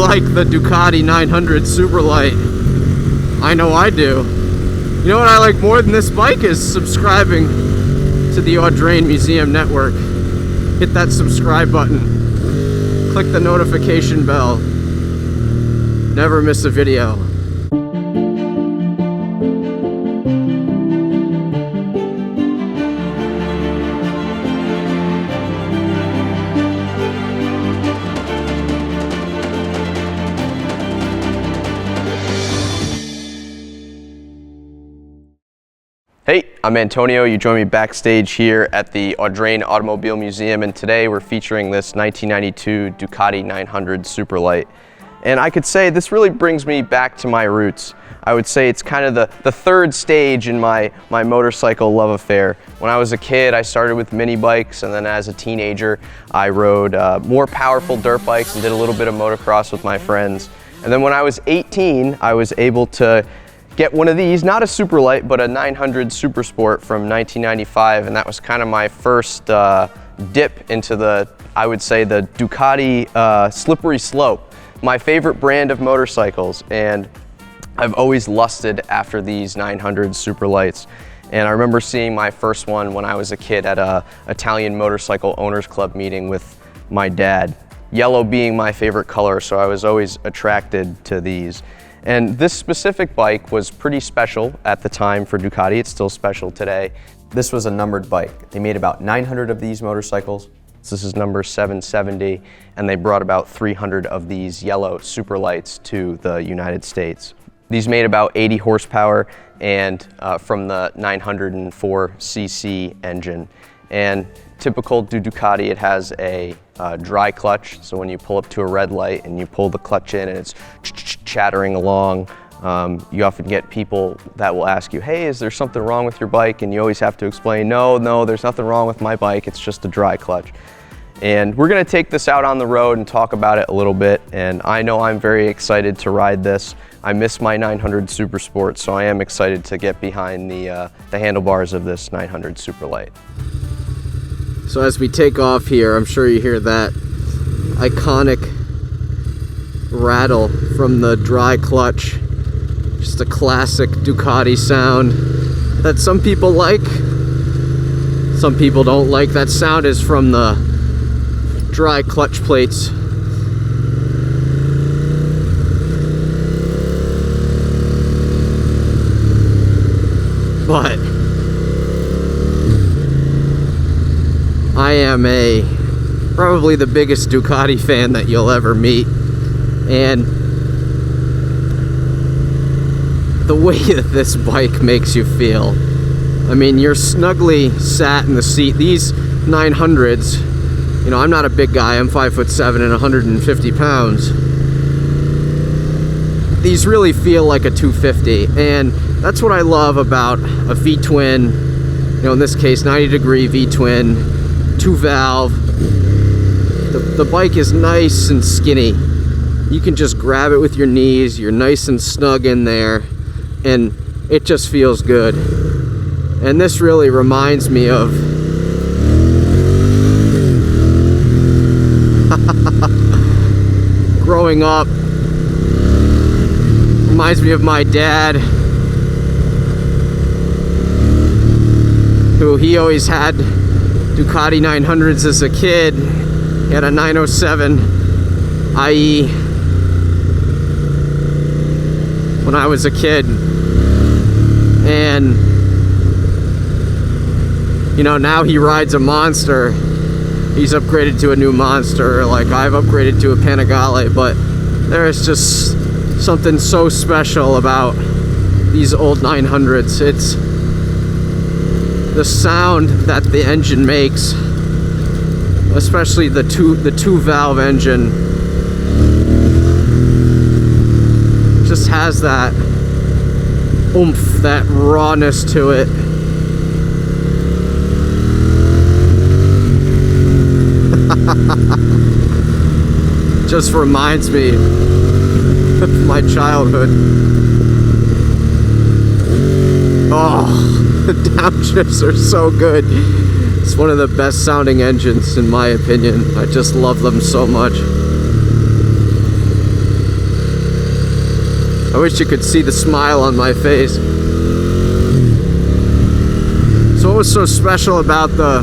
like the Ducati 900 Superlight. I know I do. You know what I like more than this bike is subscribing to the Audrain Museum Network. Hit that subscribe button. Click the notification bell. Never miss a video. Hey, I'm Antonio. You join me backstage here at the Audrain Automobile Museum, and today we're featuring this 1992 Ducati 900 Superlight. And I could say this really brings me back to my roots. I would say it's kind of the third stage in my motorcycle love affair. When I was a kid, I started with mini bikes, and then as a teenager, I rode more powerful dirt bikes and did a little bit of motocross with my friends. And then when I was 18, I was able to get one of these, not a Superlight, but a 900 Supersport from 1995, and that was kind of my first dip into the, I would say, the Ducati slippery slope. My favorite brand of motorcycles, and I've always lusted after these 900 Superlights. And I remember seeing my first one when I was a kid at a Italian Motorcycle Owners Club meeting with my dad. Yellow being my favorite color, so I was always attracted to these. And this specific bike was pretty special at the time for Ducati. It's still special today. This was a numbered bike. They made about 900 of these motorcycles. This is number 770, and they brought about 300 of these yellow Superlights to the United States. These made about 80 horsepower and from the 904cc engine. And typical to Ducati, it has a dry clutch, so when you pull up to a red light and you pull the clutch in and it's chattering along, you often get people that will ask you, hey, is there something wrong with your bike? And you always have to explain, no, there's nothing wrong with my bike, it's just a dry clutch. And we're gonna take this out on the road and talk about it a little bit, and I know I'm very excited to ride this. I miss my 900 Supersport, so I am excited to get behind the handlebars of this 900 Superlight. So as we take off here, I'm sure you hear that iconic rattle from the dry clutch. Just a classic Ducati sound that some people like, some people don't like. That sound is from the dry clutch plates. But I am probably the biggest Ducati fan that you'll ever meet, and the way that this bike makes you feel, I mean, you're snugly sat in the seat. These 900s, you know, I'm not a big guy, I'm 5'7" and 150 pounds. These really feel like a 250, and that's what I love about a V-twin, you know, in this case 90-degree V-twin, 2-valve. The bike is nice and skinny. You can just grab it with your knees, you're nice and snug in there, and it just feels good. And this really reminds me of growing up. Reminds me of my dad, who he always had Ducati 900s as a kid. He had a 907 IE when I was a kid. And, you know, now he rides a Monster. He's upgraded to a new Monster, like I've upgraded to a Panigale, but there is just something so special about these old 900s. It's the sound that the engine makes, especially the two valve engine, just has that oomph, that rawness to it. Just reminds me of my childhood. Oh, the downshifts are so good. It's one of the best sounding engines in my opinion. I just love them so much. I wish you could see the smile on my face. So what was so special about the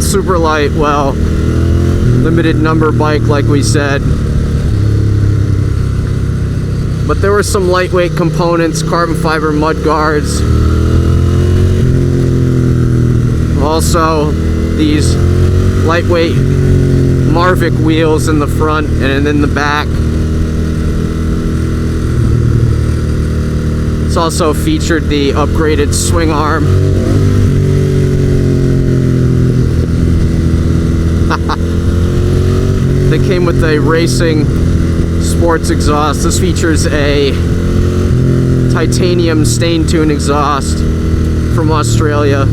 Superlight? Well, limited number bike, like we said. But there were some lightweight components, carbon fiber mud guards. Also, these lightweight Marvick wheels in the front and in the back. It's also featured the upgraded swing arm. They came with a racing sports exhaust. This features a titanium stain tune exhaust from Australia.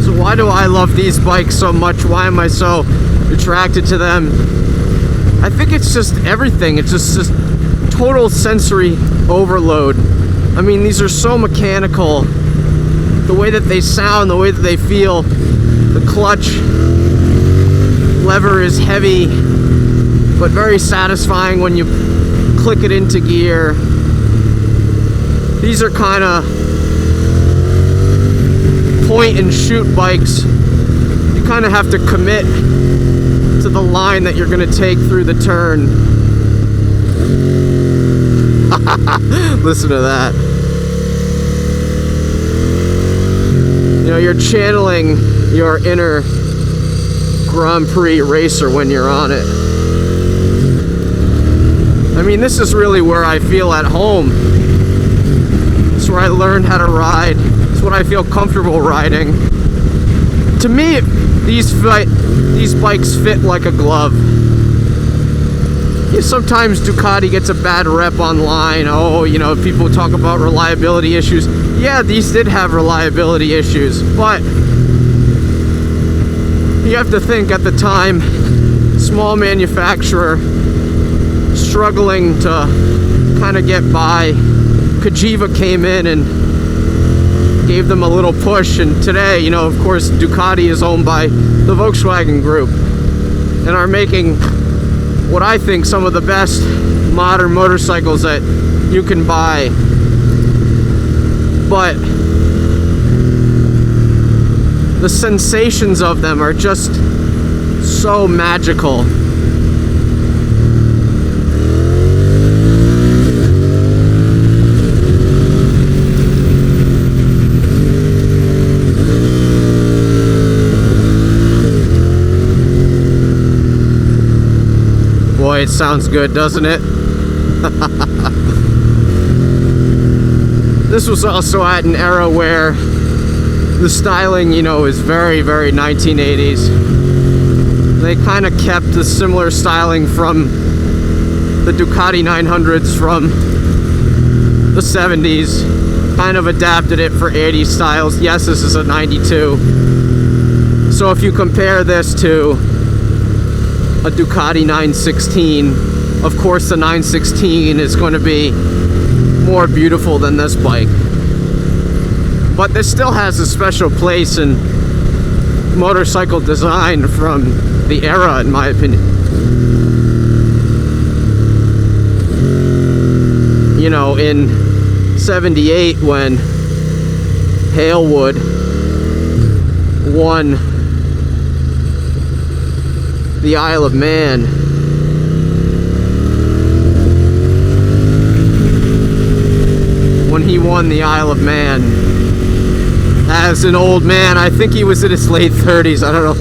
So why do I love these bikes so much? Why am I so attracted to them? I think it's just everything. It's just total sensory overload. I mean, these are so mechanical. The way that they sound, the way that they feel. The clutch lever is heavy, but very satisfying when you click it into gear. These are kind of point and shoot bikes. You kind of have to commit to the line that you're going to take through the turn. Listen to that. You know, you're channeling your inner Grand Prix racer when you're on it. I mean, this is really where I feel at home. It's where I learned how to ride. It's what I feel comfortable riding. To me, these bikes fit like a glove. Sometimes Ducati gets a bad rep online. Oh, you know, people talk about reliability issues. Yeah, these did have reliability issues, but you have to think at the time, small manufacturer, struggling to kind of get by. Cagiva came in and gave them a little push, and today, you know, of course, Ducati is owned by the Volkswagen Group and are making what I think some of the best modern motorcycles that you can buy. But the sensations of them are just so magical. Boy, it sounds good, doesn't it? This was also at an era where the styling, you know, is very, very 1980s. They kind of kept the similar styling from the Ducati 900s from the 70s, kind of adapted it for 80s styles. Yes, this is a 92. So if you compare this to a Ducati 916, of course the 916 is going to be more beautiful than this bike, but this still has a special place in motorcycle design from the era, in my opinion. You know, in 78 when Halewood won the Isle of Man, when he won the Isle of Man as an old man, I think he was in his late 30s, I don't know,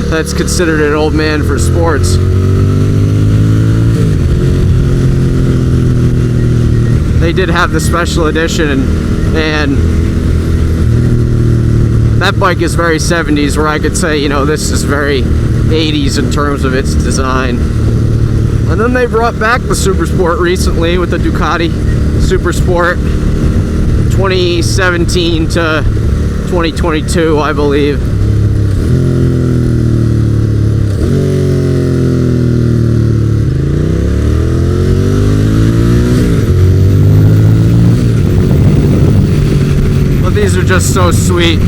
that's considered an old man for sports. They did have the special edition, and that bike is very 70s, where I could say, you know, this is very 80s in terms of its design. And then they brought back the Super Sport recently with the Ducati Super Sport 2017 to 2022, I believe. just so sweet.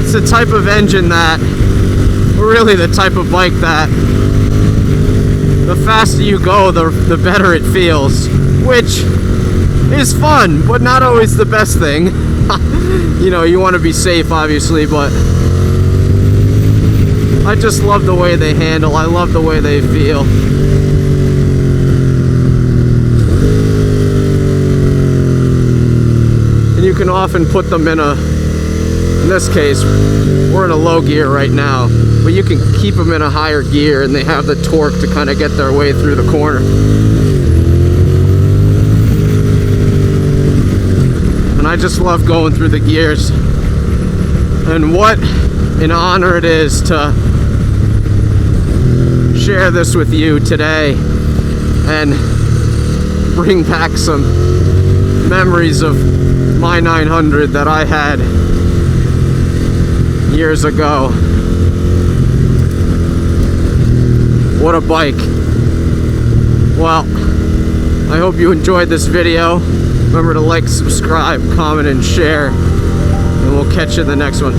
It's the type of engine that, or really the type of bike that, the faster you go, the better it feels, which is fun, but not always the best thing. You know, you want to be safe, obviously, but I just love the way they handle. I love the way they feel. And you can often put them in this case, we're in a low gear right now, but you can keep them in a higher gear and they have the torque to kind of get their way through the corner. And I just love going through the gears. And what an honor it is to share this with you today and bring back some memories of my 900 that I had years ago. What a bike. Well, I hope you enjoyed this video. Remember to like, subscribe, comment, and share, and we'll catch you in the next one.